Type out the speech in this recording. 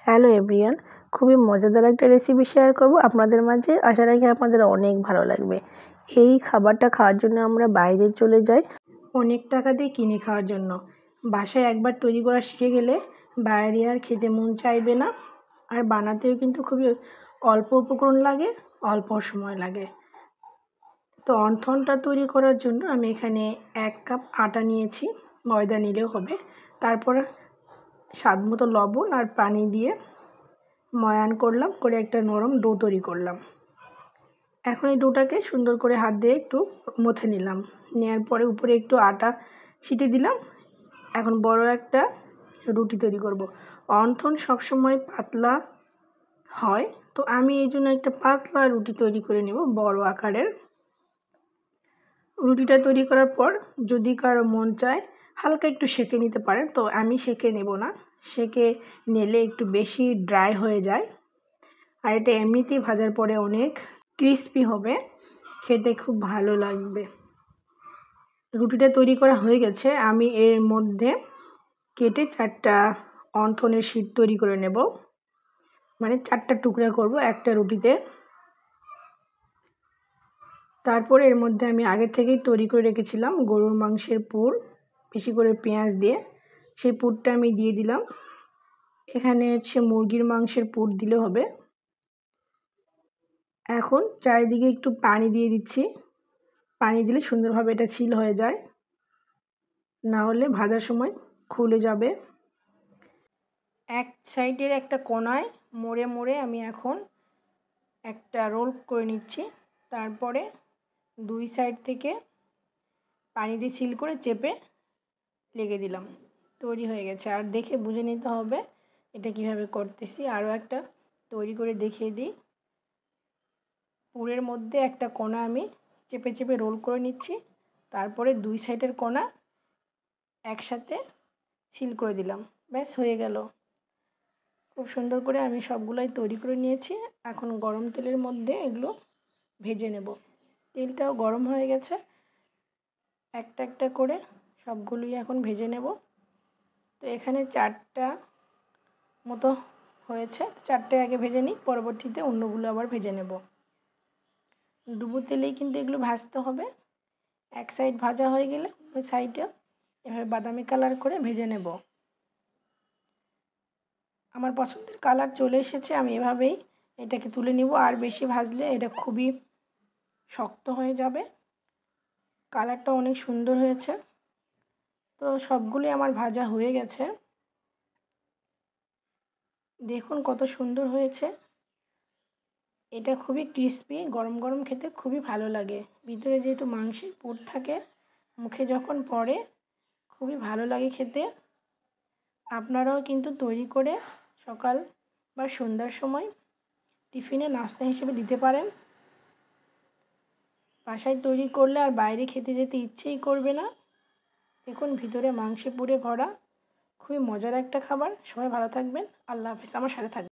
Hello everyone, খুবই মজাদার একটা রেসিপি শেয়ার করব আপনাদের মাঝে। আশা রাখি আপনাদের অনেক ভালো লাগবে। এই খাবারটা খাওয়ার জন্য আমরা বাইরে চলে যাই অনেক টাকা দিয়ে কিনে খাওয়ার জন্য। বাসায় একবার তৈরি করা শিখে গেলে বাইরে আর খেতে মন চাইবে না। আর বানাতেও কিন্তু খুবই অল্প উপকরণ লাগে, অল্প সময় লাগে। তো অন্থনটা তৈরি করার জন্য আমি এখানে 1 কাপ আটা নিয়েছি, ময়দা নিলেও হবে। তারপর স্বাদ মতো লবণ আর পানি দিয়ে ময়ান করলাম, করে একটা নরম ডো তৈরি করলাম। এখন এই ডোটাকে সুন্দর করে হাত দিয়ে একটু মথে নিলাম। নেওয়ার পরে উপরে একটু আটা ছিটিয়ে দিলাম। এখন বড় একটা রুটি তৈরি করব। অন্থন সবসময় পাতলা হয়, তো আমি এই জন্য একটা পাতলা রুটি তৈরি করে নেব, বড় আকারের। রুটিটা তৈরি করার পর যদি কারো মন চায় হালকা একটু সেঁকে নিতে পারেন, তো আমি সেঁকে নেব না। সেঁকে নিলে একটু বেশি ড্রাই হয়ে যায়, আর এটা এমনিতেই ভাজার পরে অনেক ক্রিস্পি হবে, খেতে খুব ভালো লাগবে। রুটিটা তৈরি করা হয়ে গেছে। আমি এর মধ্যে কেটে 4টা অন্থনের শীট তৈরি করে নেব, মানে 4টা টুকরা করব একটা রুটিতে। তারপরে এর মধ্যে আমি আগে থেকেই তৈরি করে রেখেছিলাম গরুর মাংসের পুর, বেশি করে পেঁয়াজ দিয়ে। সেই পুরটা আমি দিয়ে দিলাম। এখানে হচ্ছে মুরগির মাংসের পুর দিলে হবে। এখন চারিদিকে একটু পানি দিয়ে দিচ্ছি। পানি দিলে সুন্দরভাবে এটা সিল হয়ে যায়, না হলে ভাজার সময় খুলে যাবে। এক সাইডের একটা কোণায় মোড়ে মোড়ে আমি এখন একটা রোল করে নিচ্ছি। তারপরে 2 সাইড থেকে পানি দিয়ে সিল করে চেপে লেগে দিলাম। তৈরি হয়ে গেছে। আর দেখে বুঝে নিতে হবে এটা কিভাবে করতেছি। আরও একটা তৈরি করে দেখিয়ে দিই। পুরের মধ্যে একটা কোণা আমি চেপে চেপে রোল করে নিচ্ছি। তারপরে 2 সাইডের কোণা একসাথে সিল করে দিলাম। ব্যাস হয়ে গেল। খুব সুন্দর করে আমি সবগুলাই তৈরি করে নিয়েছি। এখন গরম তেলের মধ্যে এগুলো ভেজে নেব। তেলটাও গরম হয়ে গেছে। একটা একটা করে সবগুলোই এখন ভেজে নেব। তো এখানে 4টা মতো হয়েছে। 4টে আগে ভেজে নিই, পরবর্তীতে অন্যগুলো আবার ভেজে নেব। ডুবো তেলেই কিন্তু এগুলো ভাজতে হবে। এক সাইড ভাজা হয়ে গেলে অন্য সাইডে এভাবে বাদামি কালার করে ভেজে নেব। আমার পছন্দের কালার চলে এসেছে, আমি এভাবেই এটাকে তুলে নিব। আর বেশি ভাজলে এটা খুবই শক্ত হয়ে যাবে। কালারটা অনেক সুন্দর হয়েছে। তো সবগুলোই আমার ভাজা হয়ে গেছে। দেখুন কত সুন্দর হয়েছে। এটা খুবই ক্রিস্পি, গরম গরম খেতে খুবই ভালো লাগে। ভিতরে যেহেতু মাংসের পুর থাকে, মুখে যখন পড়ে খুবই ভালো লাগে খেতে। আপনারাও কিন্তু তৈরি করে সকাল বা সন্ধ্যার সময় টিফিনে নাস্তা হিসেবে দিতে পারেন। বাসায় তৈরি করলে আর বাইরে খেতে যেতে ইচ্ছেই করবে না। দেখুন ভিতরে মাংসে পুরে ভরা, খুবই মজার একটা খাবার। সবাই ভালো থাকবেন। আল্লাহ হাফেজ। আমার সাথে থাকবেন।